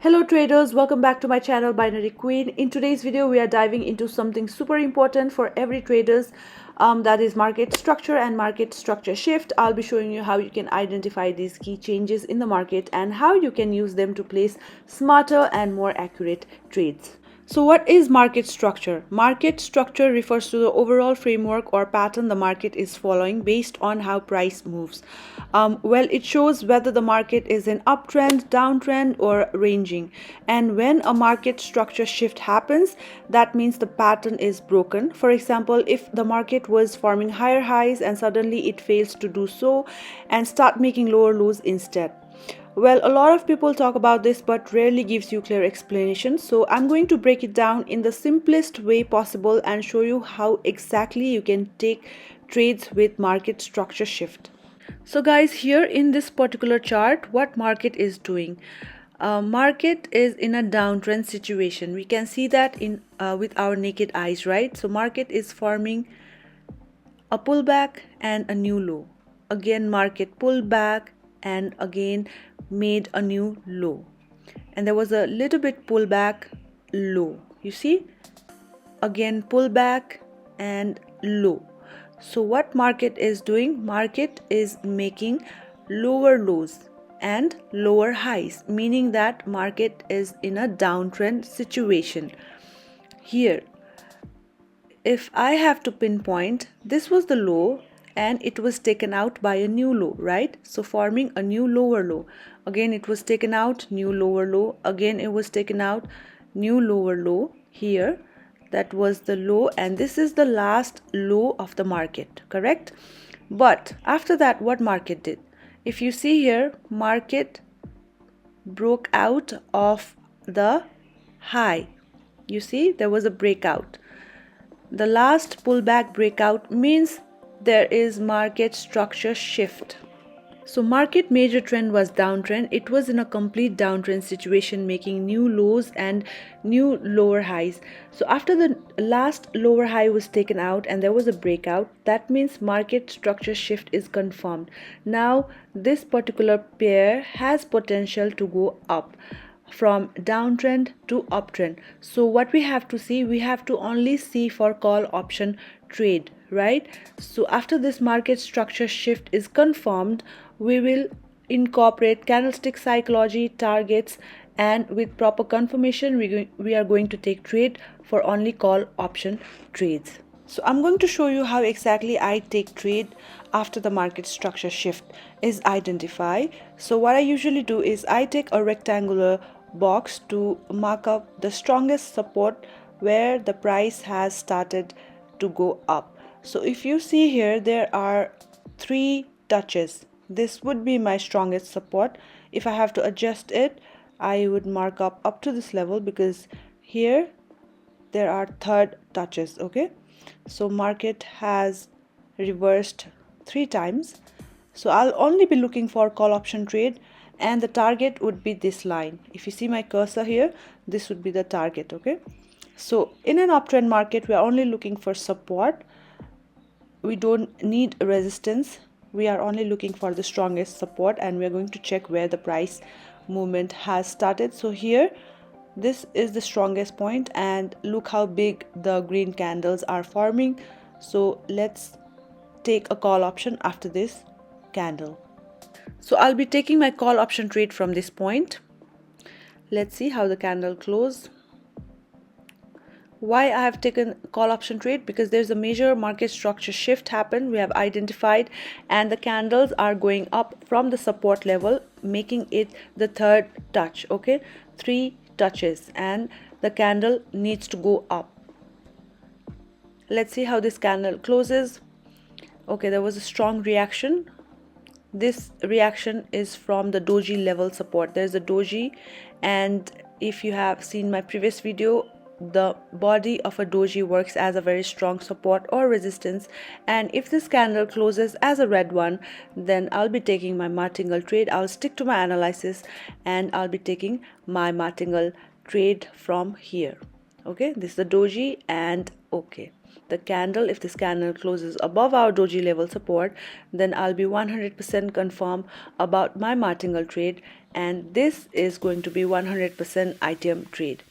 Hello traders, welcome back to my channel Binary Queen. In today's video we are diving into something super important for every traders, that is market structure and market structure shift. I'll be showing you how you can identify these key changes in the market and how you can use them to place smarter and more accurate trades. So what is market structure? Market structure refers to the overall framework or pattern the market is following based on how price moves. Well, it shows whether the market is in uptrend, downtrend, or ranging. And when a market structure shift happens, that means the pattern is broken. For example, if the market was forming higher highs and suddenly it fails to do so and start making lower lows instead. Well, a lot of people talk about this but rarely gives you clear explanation. So I'm going to break it down in the simplest way possible and show you how exactly you can take trades with market structure shift. So guys, here in this particular chart, what market is doing? Market is in a downtrend situation. We can see that in with our naked eyes, right? So market is forming a pullback and a new low. Again, market pulled back and again made a new low, and there was a little bit pullback, low. You see, again pullback and low. So what market is doing? Market is making lower lows and lower highs, meaning that market is in a downtrend situation. Here, if I have to pinpoint, this was the low and it was taken out by a new low, right? So forming a new lower low. Again it was taken out, new lower low. Again it was taken out, new lower low. Here, that was the low, and this is the last low of the market, correct? But after that, what market did? If you see here, market broke out of the high. You see, there was a breakout. The last pullback breakout means there is market structure shift. So market major trend was downtrend. It was in a complete downtrend situation, making new lows and new lower highs. So after the last lower high was taken out and there was a breakout, that means market structure shift is confirmed. Now this particular pair has potential to go up from downtrend to uptrend. So what we have to see, we have to only see for call option trade, right? So after this market structure shift is confirmed, we will incorporate candlestick psychology, targets, and with proper confirmation we are going to take trade for only call option trades. So I'm going to show you how exactly I take trade after the market structure shift is identified. So what I usually do is I take a rectangular box to mark up the strongest support where the price has started to go up. So if you see here, there are 3 touches. This would be my strongest support. If I have to adjust it, I would mark up to this level, because here there are 3rd touches. Okay, so market has reversed 3 times. So I'll only be looking for call option trade, and the target would be this line. If you see my cursor here, this would be the target. Okay, so in an uptrend market, we are only looking for support. We don't need resistance. We are only looking for the strongest support, and we are going to check where the price movement has started. So here, this is the strongest point, and look how big the green candles are forming. So let's take a call option after this candle. So I'll be taking my call option trade from this point. Let's see how the candle closed. Why I have taken call option trade? Because there's a major market structure shift happened, we have identified, and the candles are going up from the support level, making it the 3rd touch. Okay, 3 touches, and the candle needs to go up. Let's see how this candle closes. Okay, there was a strong reaction. This reaction is from the doji level support. There's a doji, and if you have seen my previous video, the body of a doji works as a very strong support or resistance. And if this candle closes as a red one, then I'll be taking my martingale trade. I'll stick to my analysis and I'll be taking my martingale trade from here. Okay, this is the doji, and okay, the candle, if this candle closes above our doji level support, then I'll be 100% confirm about my martingale trade, and this is going to be 100% ITM trade.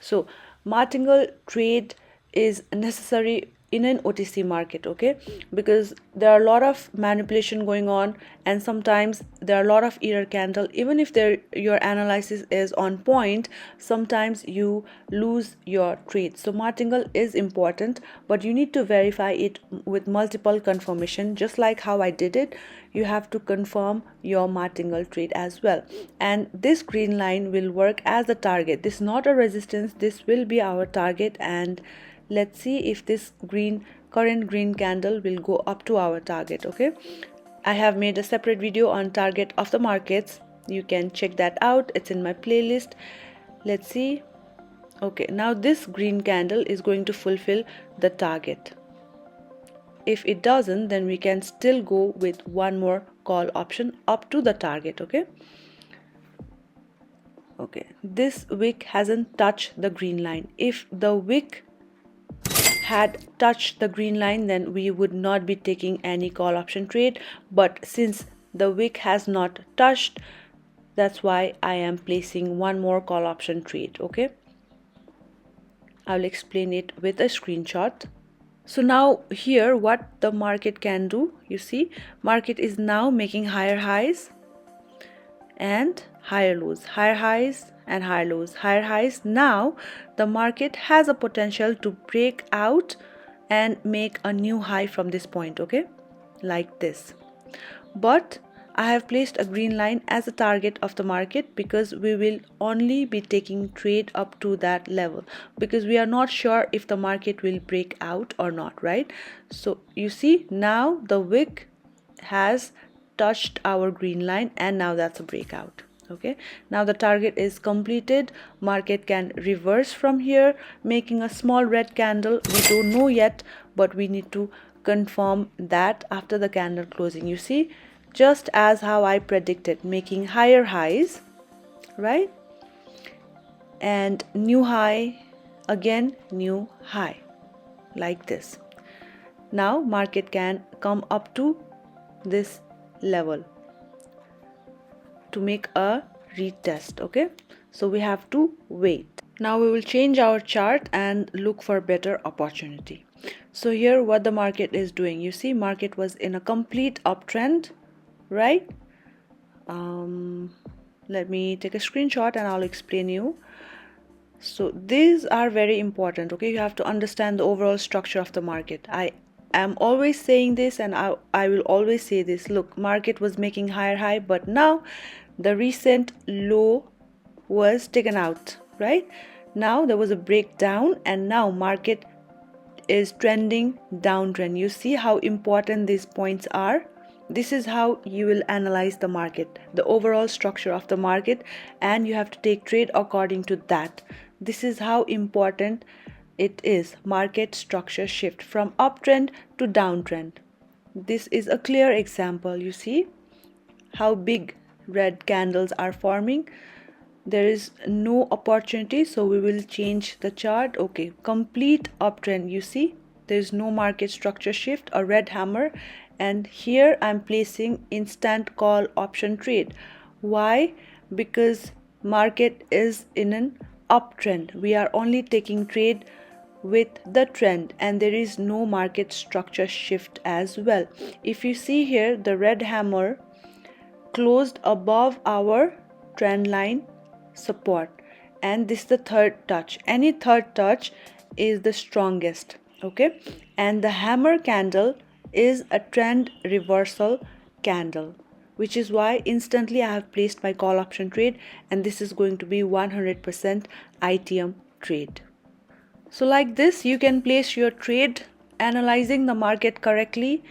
So martingale trade is necessary in an OTC market, okay, because there are a lot of manipulation going on, and sometimes there are a lot of error candle. Even if your analysis is on point, sometimes you lose your trade. So martingale is important, but you need to verify it with multiple confirmation, just like how I did it. You have to confirm your martingale trade as well, and this green line will work as a target. This is not a resistance, this will be our target, and let's see if this current green candle will go up to our target. Okay, I have made a separate video on target of the markets, you can check that out, it's in my playlist. Let's see. Okay, now this green candle is going to fulfill the target. If it doesn't, then we can still go with one more call option up to the target. Okay, this wick hasn't touched the green line. If the wick had touched the green line, then we would not be taking any call option trade, but since the wick has not touched, that's why I am placing one more call option trade. Okay, I'll explain it with a screenshot. So now here what the market can do, you see market is now making higher highs and higher lows, higher highs and higher lows, higher highs. Now the market has a potential to break out and make a new high from this point, okay, like this. But I have placed a green line as a target of the market because we will only be taking trade up to that level, because we are not sure if the market will break out or not, right? So you see now the wick has touched our green line, and now that's a breakout. Okay, now the target is completed. Market can reverse from here, making a small red candle. We don't know yet, but we need to confirm that after the candle closing. You see, just as how I predicted, making higher highs, right, and new high, again new high, like this. Now market can come up to this level to make a retest. Okay, so we have to wait. Now we will change our chart and look for better opportunity. So here what the market is doing, you see market was in a complete uptrend, right? Let me take a screenshot and I'll explain you. So these are very important. Okay, you have to understand the overall structure of the market. I am always saying this, and I will always say this. Look, market was making higher high, but now the recent low was taken out, right? Now there was a breakdown, and now market is trending downtrend. You see how important these points are. This is how you will analyze the market, the overall structure of the market, and you have to take trade according to that. This is how important it is. Market structure shift from uptrend to downtrend. This is a clear example. You see how big red candles are forming. There is no opportunity, so we will change the chart. Okay, complete uptrend. You see there is no market structure shift, a red hammer, and here I'm placing instant call option trade. Why? Because market is in an uptrend. We are only taking trade with the trend, and there is no market structure shift as well. If you see here, the red hammer closed above our trend line support, and this is the third touch. Any third touch is the strongest. Okay, and the hammer candle is a trend reversal candle, which is why instantly I have placed my call option trade, and this is going to be 100% ITM trade. So like this you can place your trade. Analyzing the market correctly,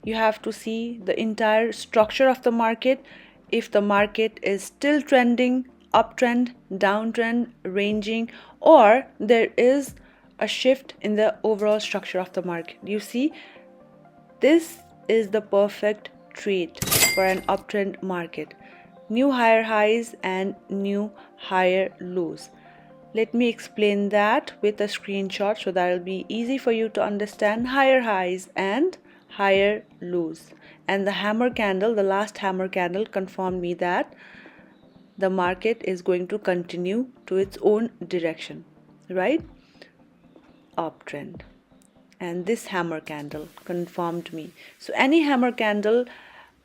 you have to see the entire structure of the market. If the market is still trending, uptrend, downtrend, ranging, or there is a shift in the overall structure of the market. You see, this is the perfect trade for an uptrend market. New higher highs and new higher lows. Let me explain that with a screenshot so that it'll be easy for you to understand. Higher highs and higher lows. And the hammer candle, the last hammer candle, confirmed me that the market is going to continue to its own direction, right? Uptrend. And this hammer candle confirmed me. So any hammer candle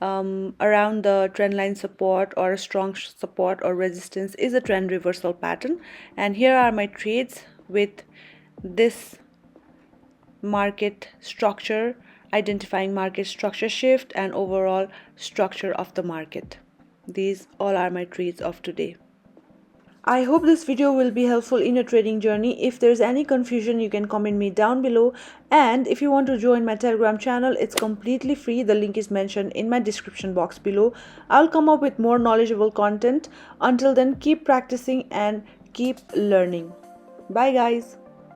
around the trend line support or a strong support or resistance is a trend reversal pattern. And here are my trades with this market structure, identifying market structure shift and overall structure of the market. These all are my trades of today. I hope this video will be helpful in your trading journey. If there's any confusion, you can comment me down below. And if you want to join my Telegram channel, it's completely free. The link is mentioned in my description box below. I'll come up with more knowledgeable content. Until then, keep practicing and keep learning. Bye guys.